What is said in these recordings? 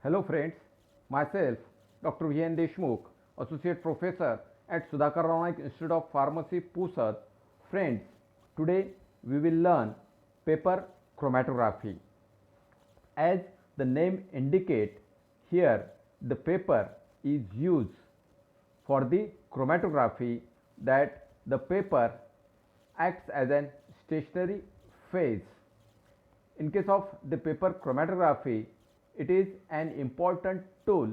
Hello friends, myself Dr. V.N. Deshmukh, Associate Professor at Sudhakar Rao Naik Institute of Pharmacy, Pusat. Friends, today we will learn paper chromatography. As the name indicates, here the paper is used for the chromatography, that the paper acts as an stationary phase. In case of the paper chromatography, it is an important tool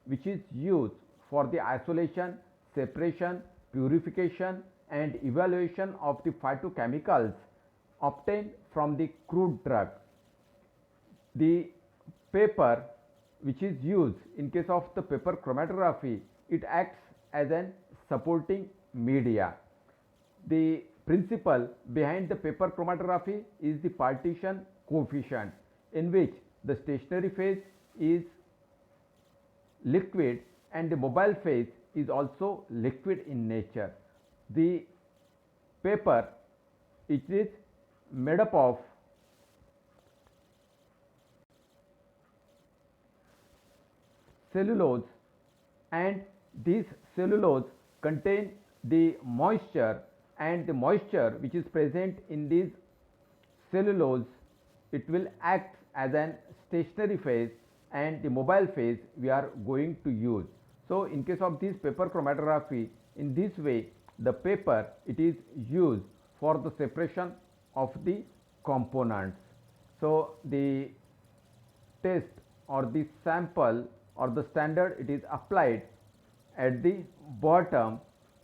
which is used for the isolation, separation, purification and evaluation of the phytochemicals obtained from the crude drug. The paper which is used in case of the paper chromatography, it acts as an supporting media. The principle behind the paper chromatography is the partition coefficient, in which the stationary phase is liquid and the mobile phase is also liquid in nature. The paper, it is made up of cellulose, and these cellulose contain the moisture, and the moisture which is present in this cellulose, it will act as an stationary phase, and the mobile phase we are going to use. So in case of this paper chromatography, in this way the paper, it is used for the separation of the components. So the test or the sample or the standard, it is applied at the bottom,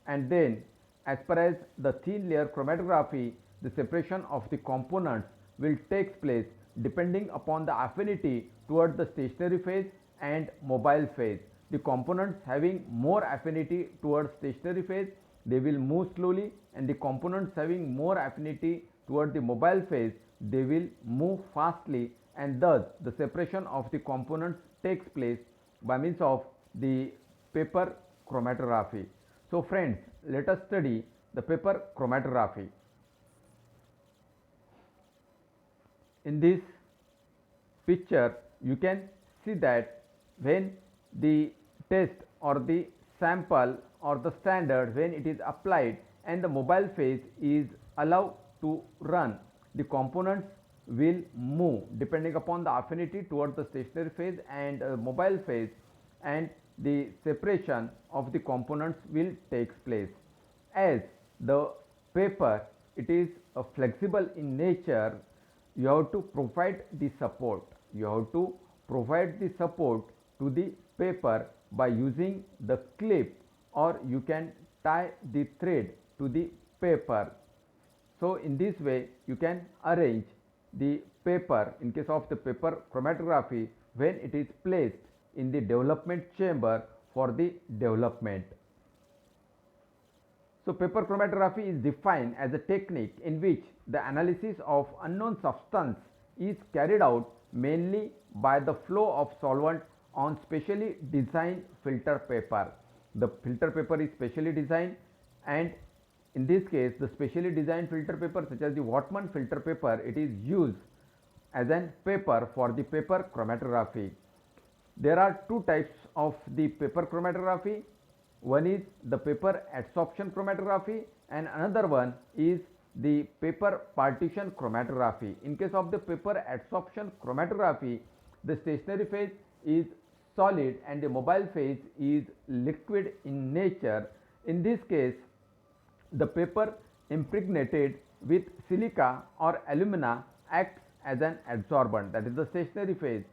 and then as per as the thin layer chromatography, the separation of the components will take place depending upon the affinity toward the stationary phase and mobile phase. The components having more affinity towards stationary phase, they will move slowly, and the components having more affinity toward the mobile phase, they will move fastly, and thus the separation of the components takes place by means of the paper chromatography. So friends, let us study the paper chromatography. In this picture, you can see that when the test or the sample or the standard, when it is applied and the mobile phase is allowed to run, the components will move depending upon the affinity towards the stationary phase and mobile phase, and the separation of the components will take place. As the paper, it is flexible in nature, you have to provide the support. You have to provide the support to the paper by using the clip, or you can tie the thread to the paper. So in this way you can arrange the paper in case of the paper chromatography when it is placed in the development chamber for the development. So paper chromatography is defined as a technique in which the analysis of unknown substance is carried out mainly by the flow of solvent on specially designed filter paper. The filter paper is specially designed, and in this case the specially designed filter paper such as the Whatman filter paper, it is used as an paper for the paper chromatography. There are two types of the paper chromatography. One is the paper adsorption chromatography, and another one is the paper partition chromatography. In case of the paper adsorption chromatography, the stationary phase is solid and the mobile phase is liquid in nature. In this case, the paper impregnated with silica or alumina acts as an adsorbent, that is the stationary phase,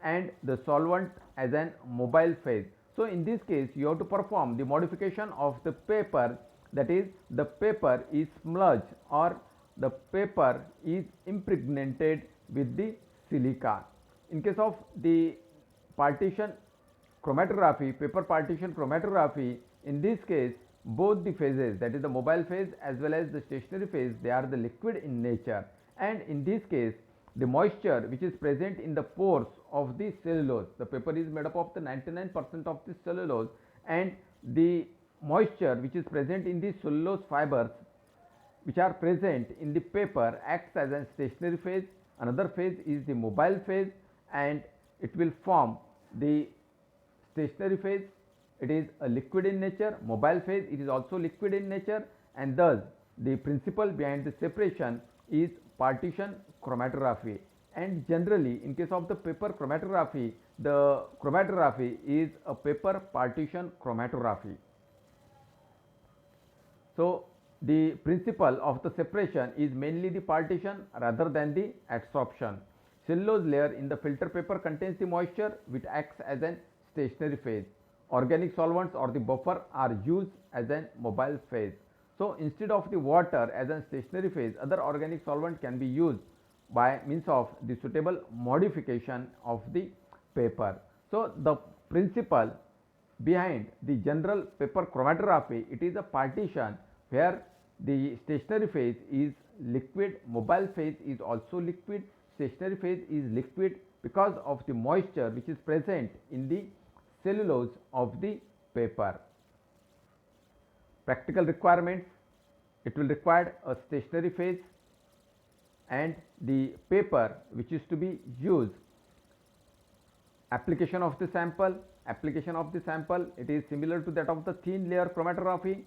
and the solvent as an mobile phase. So in this case you have to perform the modification of the paper, that is the paper is smudged or the paper is impregnated with the silica. In case of the partition chromatography, paper partition chromatography, in this case both the phases, that is the mobile phase as well as the stationary phase, they are the liquid in nature, and in this case the moisture which is present in the pores of the cellulose, the paper is made up of the 99% of the cellulose, and the moisture which is present in the cellulose fibers which are present in the paper acts as a stationary phase. Another phase is the mobile phase, and it will form the stationary phase, it is a liquid in nature. Mobile phase, it is also liquid in nature, and thus the principle behind the separation is partition chromatography. And generally in case of the paper chromatography, the chromatography is a paper partition chromatography. So the principle of the separation is mainly the partition rather than the adsorption. Cellulose layer in the filter paper contains the moisture which acts as an stationary phase. Organic solvents or the buffer are used as an mobile phase. So instead of the water as a stationary phase, other organic solvent can be used by means of the suitable modification of the paper. So the principle behind the general paper chromatography, it is a partition where the stationary phase is liquid, mobile phase is also liquid. Stationary phase is liquid because of the moisture which is present in the cellulose of the paper. Practical requirements, it will require a stationary phase, and the paper which is to be used. Application of the sample, it is similar to that of the thin layer chromatography.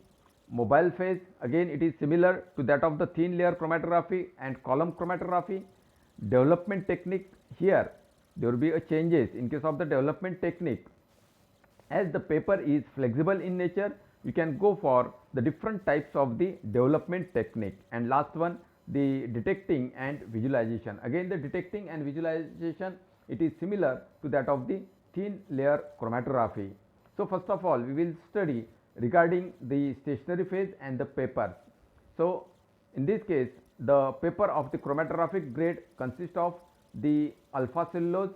Mobile phase, again it is similar to that of the thin layer chromatography and column chromatography. Development technique, here there will be a changes in case of the development technique. As the paper is flexible in nature, you can go for the different types of the development technique. And last one, the detecting and visualization. Again the detecting and visualization, it is similar to that of the thin layer chromatography. So first of all we will study regarding the stationary phase and the paper. So in this case the paper of the chromatographic grade consists of the alpha cellulose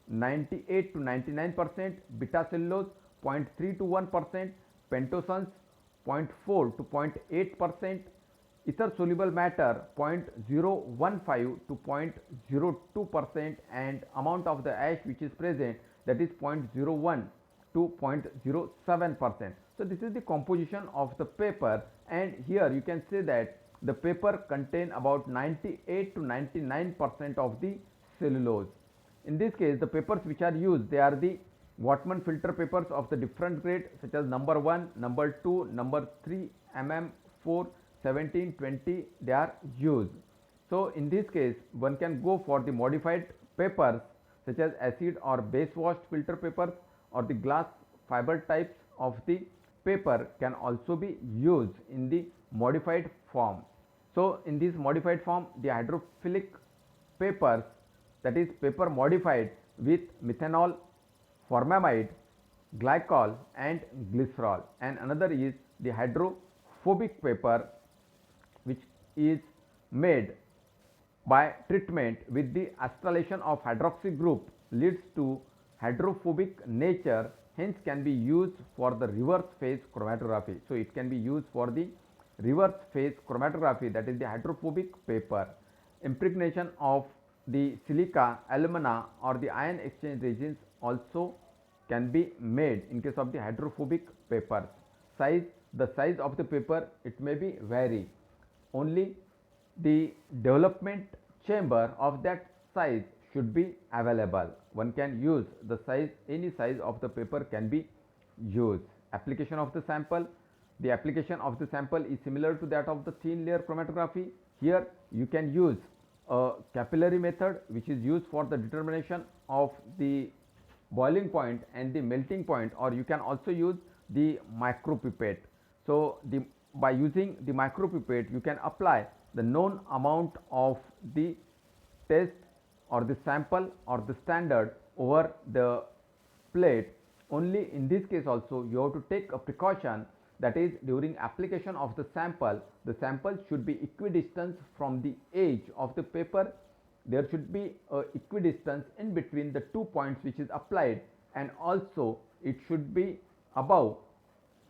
98 to 99%, beta cellulose 0.3 to 1%, pentosan 0.4 to 0.8%, ether soluble matter 0.015 to 0.02%, and amount of the ash which is present, that is 0.01 to 0.07%. So this is the composition of the paper, and here you can say that the paper contain about 98 to 99% of the cellulose. In this case the papers which are used, they are the Whatman filter papers of the different grade such as number 1, number 2, number 3, 4, 17, 20, they are used. So in this case one can go for the modified papers such as acid or base washed filter papers, or the glass fiber types of the paper can also be used in the modified form. So in this modified form, the hydrophilic papers, that is paper modified with methanol, formamide, glycol and glycerol, and another is the hydrophobic paper which is made by treatment with the acetylation of hydroxy group leads to hydrophobic nature, hence can be used for the reverse phase chromatography. So it can be used for the reverse phase chromatography, that is the hydrophobic paper. Impregnation of the silica, alumina or the ion exchange resins also can be made in case of the hydrophobic papers. Size, the size of the paper, it may be vary. Only the development chamber of that size should be available. One can use the size, any size of the paper can be used. Application of the sample, the application of the sample is similar to that of the thin layer chromatography. Here you can use a capillary method which is used for the determination of the boiling point and the melting point, or you can also use the micropipette. So by using the micropipette you can apply the known amount of the test or the sample or the standard over the plate. Only in this case also you have to take a precaution, that is during application of the sample should be equidistant from the edge of the paper. There should be a equidistance in between the 2 points which is applied, and also it should be above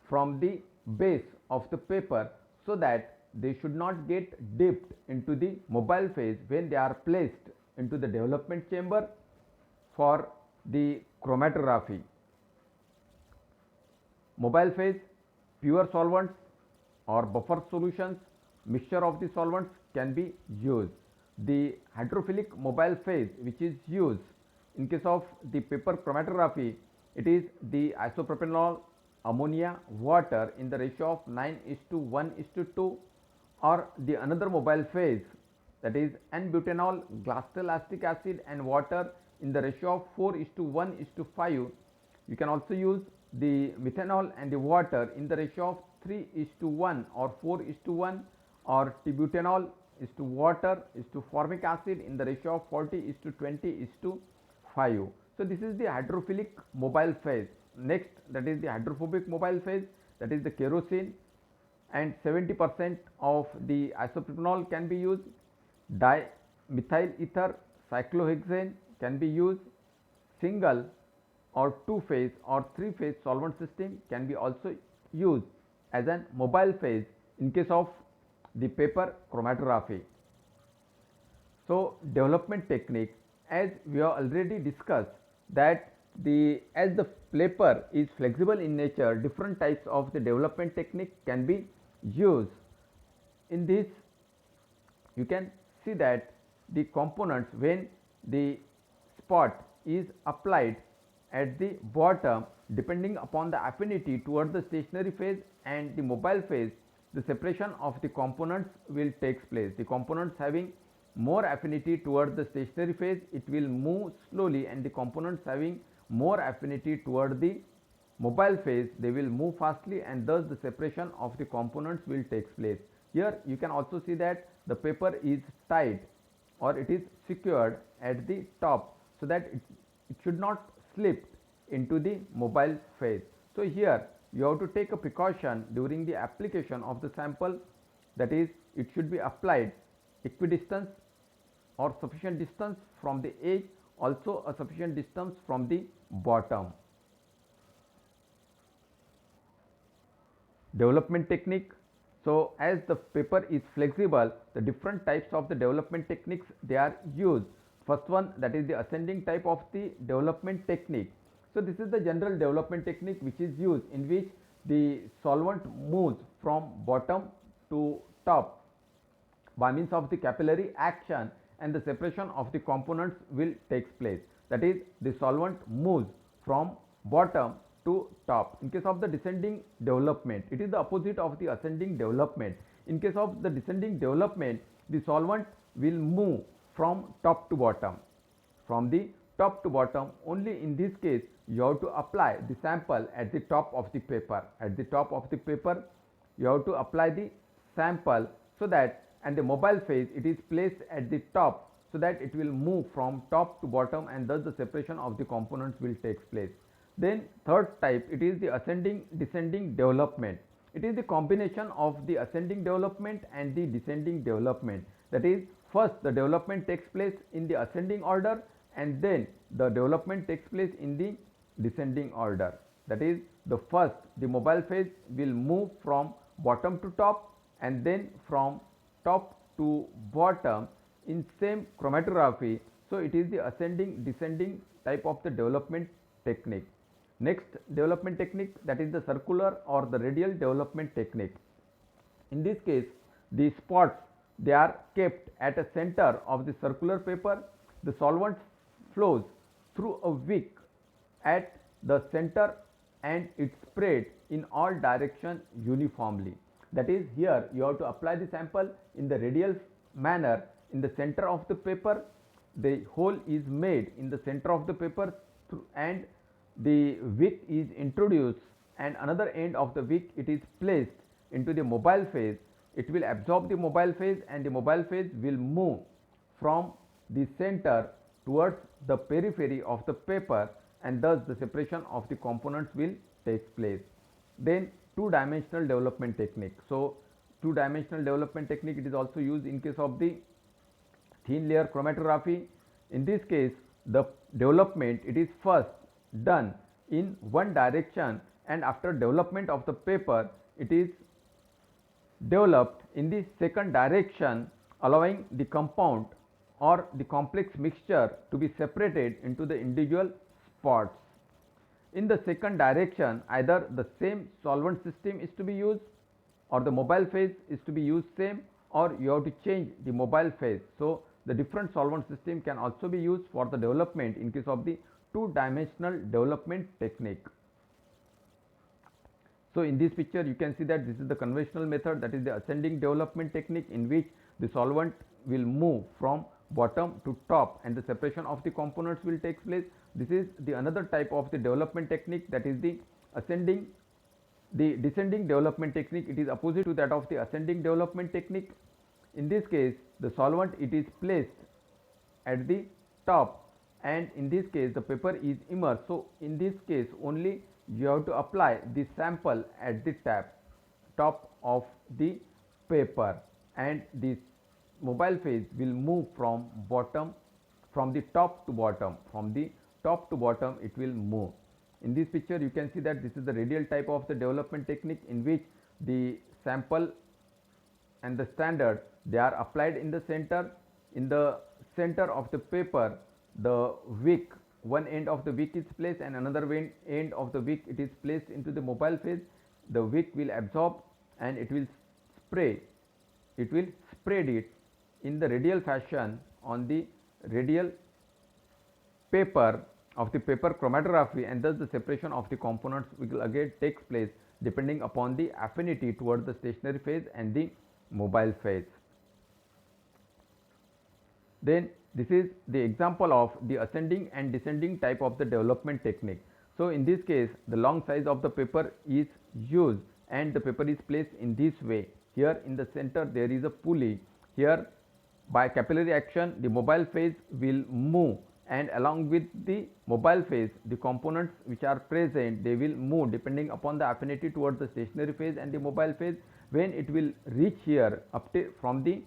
from the base of the paper, so that they should not get dipped into the mobile phase when they are placed into the development chamber for the chromatography. Mobile phase, pure solvents or buffer solutions, mixture of the solvents can be used. The hydrophilic mobile phase which is used In case of the paper chromatography, it is the isopropanol, ammonia, water in the ratio of 9:1:2, or the another mobile phase, that is N-butanol, glycerolic acid and water in the ratio of 4:1:5. You can also use the methanol and the water in the ratio of 3:1 or 4:1, or t-butanol is to water is to formic acid in the ratio of 40:20:5. So this is the hydrophilic mobile phase. Next, that is the hydrophobic mobile phase, that is the kerosene, and 70% of the isopropanol can be used. Dimethyl ether cyclohexane can be used. Single or two phase or three phase solvent system can be also used as an mobile phase in case of the paper chromatography. So development technique, as we have already discussed, that as the paper is flexible in nature, different types of the development technique can be used. In this, you can see that the components, when the spot is applied at the bottom, depending upon the affinity towards the stationary phase and the mobile phase, the separation of the components will take place. The components having more affinity towards the stationary phase, it will move slowly, and the components having more affinity toward the mobile phase, they will move fastly, and thus the separation of the components will take place. Here you can also see that the paper is tied or it is secured at the top, so that it should not slip into the mobile phase. So here you have to take a precaution during the application of the sample, that is, it should be applied equidistant or sufficient distance from the edge, also a sufficient distance from the bottom. Development technique. So as the paper is flexible, the different types of the development techniques they are used. First one, that is the ascending type of the development technique. So this is the general development technique which is used, in which the solvent moves from bottom to top by means of the capillary action, and the separation of the components will take place. That is, the solvent moves from bottom to top. In case of the descending development, it is the opposite of the ascending development. In case of the descending development, the solvent will move from top to bottom. From the top to bottom, only in this case you have to apply the sample at the top of the paper. At the top of the paper, you have to apply the sample, so that, and the mobile phase, it is placed at the top, so that it will move from top to bottom, and thus the separation of the components will take place. Then third type, it is the ascending descending development. It is the combination of the ascending development and the descending development. That is, first the development takes place in the ascending order, and then the development takes place in the descending order. That is, the first, the mobile phase will move from bottom to top, and then from top to bottom in same chromatography. So it is the ascending descending type of the development technique. Next development technique, that is the circular or the radial development technique. In this case, the spots, they are kept at a center of the circular paper. The solvent flows through a wick at the center, and it spread in all direction uniformly. That is, here you have to apply the sample in the radial manner in the center of the paper. The hole is made in the center of the paper, and the wick is introduced, and another end of the wick, it is placed into the mobile phase. It will absorb the mobile phase, and the mobile phase will move from the center towards the periphery of the paper, and thus the separation of the components will take place. Then two-dimensional development technique. So two-dimensional development technique, it is also used in case of the thin layer chromatography. In this case, the development, it is first done in one direction, and after development of the paper, it is developed in the second direction, allowing the compound or the complex mixture to be separated into the individual spots. In the second direction, either the same solvent system is to be used, or the mobile phase is to be used same, or you have to change the mobile phase. So the different solvent system can also be used for the development in case of the two-dimensional development technique. So in this picture you can see that this is the conventional method, that is the ascending development technique, in which the solvent will move from bottom to top and the separation of the components will take place. This is the another type of the development technique, that is the descending development technique. It is opposite to that of the ascending development technique. In this case the solvent it is placed at the top, and in this case the paper is immersed. So in this case only you have to apply the sample at the top of the paper, and this mobile phase will move from the top to bottom. From the top to bottom it will move. In this picture you can see that this is the radial type of the development technique, in which the sample and the standard they are applied in the center. In the center of the paper, the wick, one end of the wick is placed and another end of the wick it is placed into the mobile phase. The wick will absorb and it will spread it in the radial fashion on the radial paper of the paper chromatography, and thus the separation of the components will again takes place depending upon the affinity towards the stationary phase and the mobile phase. Then this is the example of the ascending and descending type of the development technique. So in this case the long size of the paper is used and the paper is placed in this way. Here in the center there is a pulley. Here by capillary action the mobile phase will move, and along with the mobile phase the components which are present they will move depending upon the affinity towards the stationary phase and the mobile phase. When it will reach here from the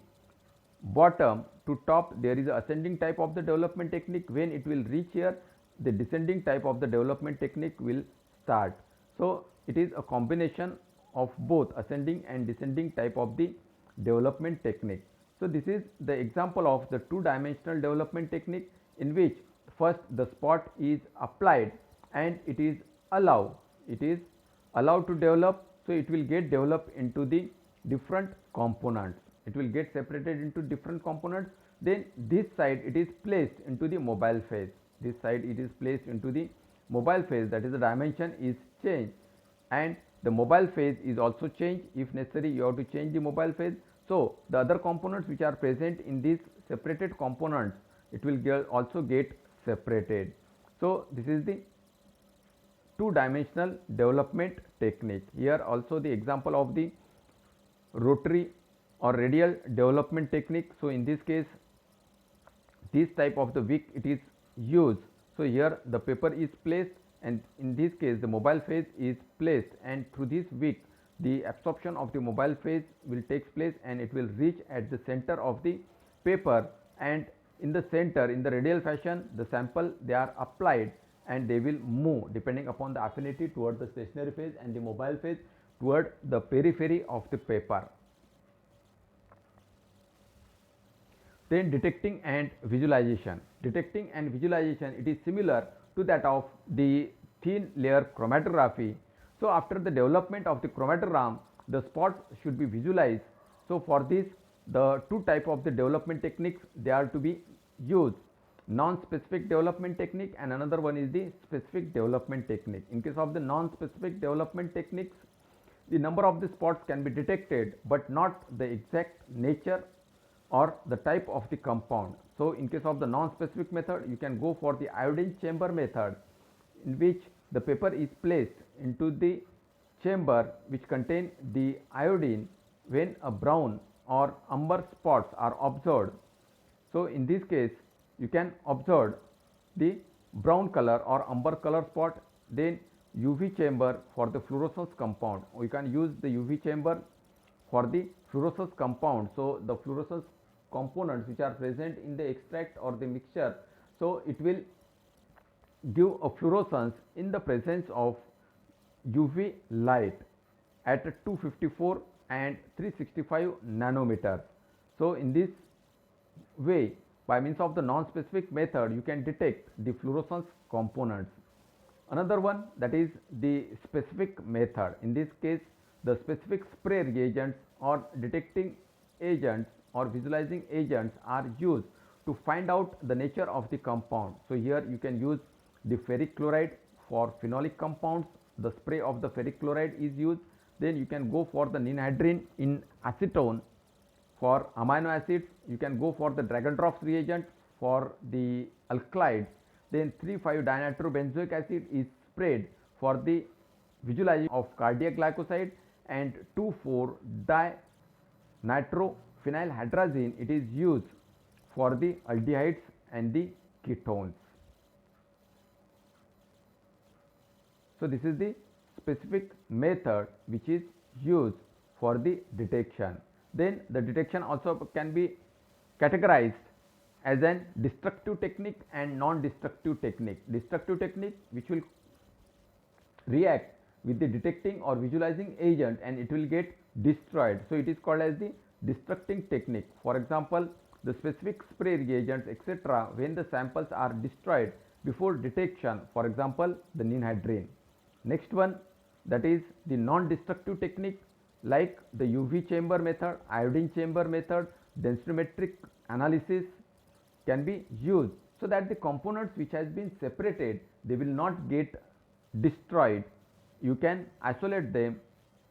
bottom to top, there is a ascending type of the development technique. When it will reach here, the descending type of the development technique will start. So it is a combination of both ascending and descending type of the development technique. So this is the example of the two-dimensional development technique, in which first the spot is applied and it is allowed to develop. So it will get developed into the different components. It will get separated into different components. Then this side it is placed into the mobile phase. This side it is placed into the mobile phase, that is the dimension is changed, and the mobile phase is also changed. If necessary you have to change the mobile phase. So the other components which are present in these separated components, it will also get separated. So this is the two-dimensional development technique. Here also the example of the rotary or radial development technique. So in this case this type of the wick it is used. So here the paper is placed, and in this case the mobile phase is placed, and through this wick the absorption of the mobile phase will take place and it will reach at the center of the paper, and in the center in the radial fashion the sample they are applied and they will move depending upon the affinity toward the stationary phase and the mobile phase toward the periphery of the paper. Then detecting and visualization. Detecting and visualization, it is similar to that of the thin layer chromatography. So after the development of the chromatogram, the spots should be visualized. So for this the two type of the development techniques they are to be used, non-specific development technique and another one is the specific development technique. In case of the non-specific development techniques, the number of the spots can be detected but not the exact nature or the type of the compound. So in case of the non-specific method you can go for the iodine chamber method, in which the paper is placed into the chamber which contain the iodine. When a brown or umber spots are observed, so in this case you can observe the brown color or umber color spot. Then UV chamber for the fluorescence compound, we can use the UV chamber for the fluorescence compound. So the fluorescence components which are present in the extract or the mixture, so it will give a fluorescence in the presence of UV light at 254 and 365 nanometers. So in this way, by means of the non-specific method, you can detect the fluorescence components. Another one, that is the specific method. In this case the specific spray reagents or detecting agents or visualizing agents are used to find out the nature of the compound. So here you can use the ferric chloride for phenolic compounds. The spray of the ferric chloride is used. Then you can go for the ninhydrin in acetone for amino acids. You can go for the Dragon-Drops reagent for the alkalides. Then 3,5-dinitrobenzoic acid is sprayed for the visualization of cardiac glycoside, and 2,4-dinitrophenylhydrazine, it is used for the aldehydes and the ketones. So this is the specific method which is used for the detection. Then the detection also can be categorized as an destructive technique and non-destructive technique. Destructive technique which will react with the detecting or visualizing agent and it will get destroyed. So it is called as the destructing technique. For example, the specific spray reagents etc. when the samples are destroyed before detection, for example the ninhydrin. Next one, that is the non-destructive technique like the UV chamber method, iodine chamber method, densitometric analysis can be used so that the components which has been separated, they will not get destroyed. You can isolate them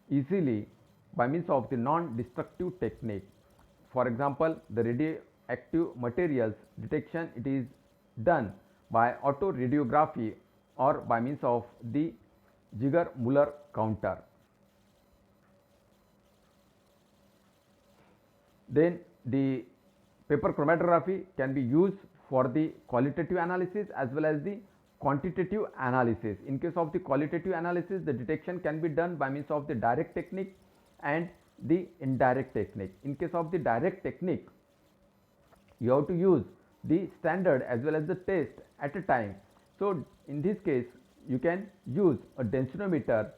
easily by means of the non-destructive technique. For example, the radioactive materials detection, it is done by autoradiography or by means of the Ziegler-Muller counter. Then the paper chromatography can be used for the qualitative analysis as well as the quantitative analysis. In case of the qualitative analysis, the detection can be done by means of the direct technique and the indirect technique. In case of the direct technique, you have to use the standard as well as the test at a time. So in this case, you can use a densitometer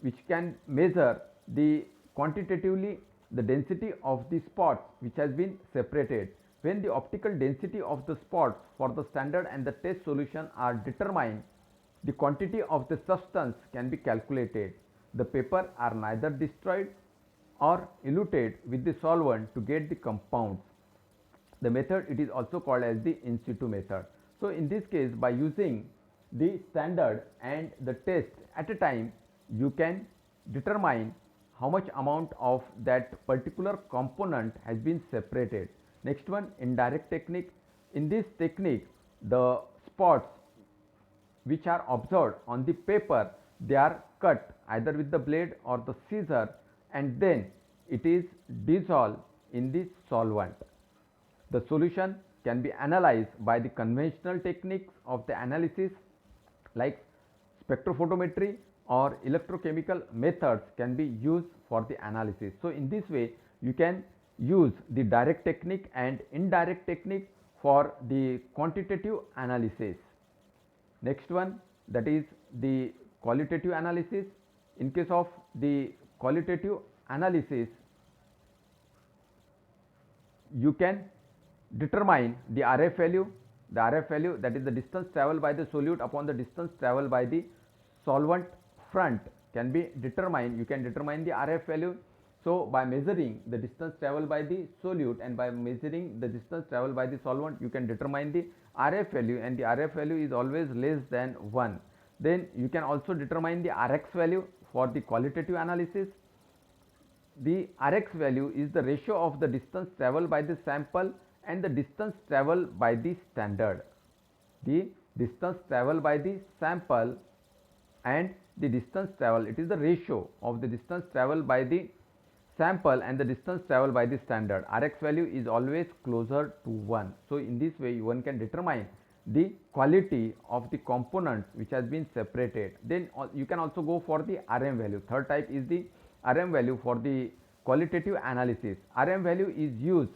which can measure the quantitatively the density of the spots which has been separated. When the optical density of the spots for the standard and the test solution are determined, the quantity of the substance can be calculated. The paper are neither destroyed or eluted with the solvent to get the compounds. The method, it is also called as the in situ method. So in this case, by using the standard and the test at a time, you can determine how much amount of that particular component has been separated. Next one, indirect technique. In this technique, the spots which are observed on the paper, they are cut either with the blade or the scissor, and then it is dissolved in the solvent. The solution can be analyzed by the conventional techniques of the analysis like spectrophotometry or electrochemical methods can be used for the analysis. So in this way, you can use the direct technique and indirect technique for the quantitative analysis. Next one, that is the qualitative analysis. In case of the qualitative analysis, you can determine the RF value. The RF value, that is the distance traveled by the solute upon the distance traveled by the solvent front, can be determined. You can determine the RF value. So by measuring the distance traveled by the solute and by measuring the distance traveled by the solvent, you can determine the RF value, and the RF value is always less than 1. Then you can also determine the Rx value for the qualitative analysis. The Rx value is the ratio of the distance traveled by the sample and the distance traveled by the standard. The distance traveled by the sample and the distance traveled, it is the ratio of the distance traveled by the sample and the distance traveled by the standard. Rx value is always closer to 1. So in this way, one can determine the quality of the components which has been separated. Then you can also go for the RM value. Third type is the RM value for the qualitative analysis. RM value is used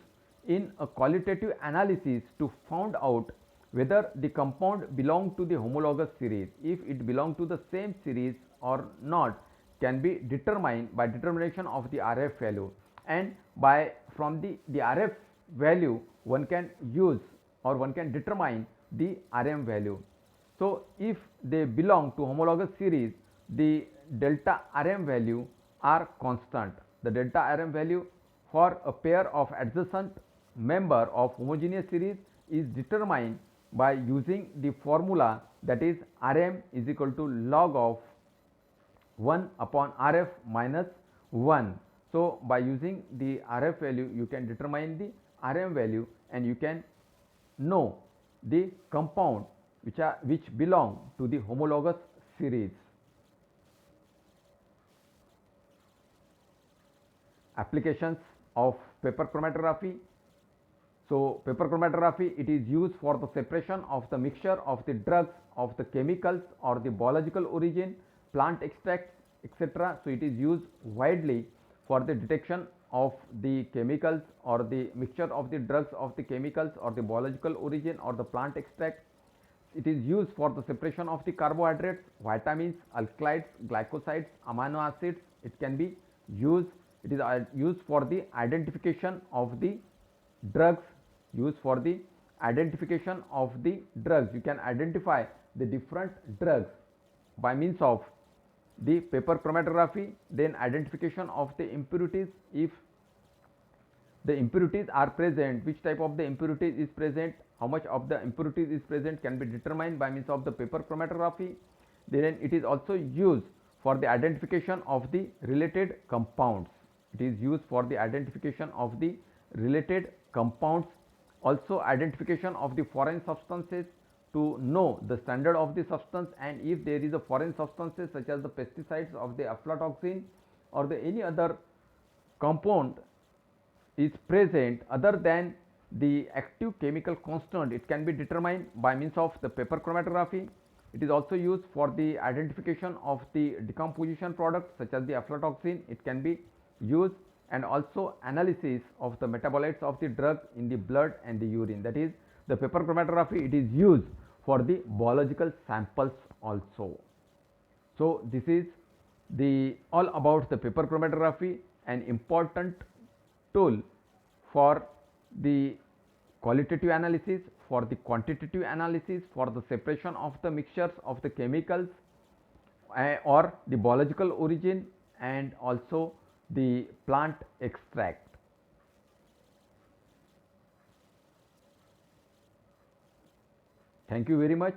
in a qualitative analysis to find out whether the compound belong to the homologous series. If it belong to the same series or not can be determined by determination of the RF value, and by from the RF value one can use or one can determine the RM value. So if they belong to homologous series, the delta RM value are constant. The delta RM value for a pair of adjacent member of homogeneous series is determined by using the formula, that is Rm is equal to log of 1 upon Rf minus 1. So, by using the Rf value you can determine the Rm value and you can know the compound which belong to the homologous series. Applications of paper chromatography. So, paper chromatography, it is used for the separation of the mixture of the drugs, of the chemicals or the biological origin, plant extracts, etc. So, it is used widely for the detection of the chemicals or the mixture of the drugs, of the chemicals or the biological origin or the plant extract. It is used for the separation of the carbohydrates, vitamins, alkalides, glycosides, amino acids. It can be used. It is used for the identification of the drugs. Used for the identification of the drugs. You can identify the different drugs by means of the paper chromatography. Then identification of the impurities. If the impurities are present, which type of the impurities is present, how much of the impurities is present can be determined by means of the paper chromatography. Then it is also used for the identification of the related compounds. It is used for the identification of the related compounds. Also identification of the foreign substances to know the standard of the substance, and if there is a foreign substances such as the pesticides of the aflatoxin or the any other compound is present other than the active chemical constant, it can be determined by means of the paper chromatography. It is also used for the identification of the decomposition products such as the aflatoxin. It can be used, and also analysis of the metabolites of the drug in the blood and the urine. That is the paper chromatography, it is used for the biological samples also. So, this is the all about the paper chromatography, an important tool for the qualitative analysis, for the quantitative analysis, for the separation of the mixtures of the chemicals or the biological origin, and also the plant extract. Thank you very much.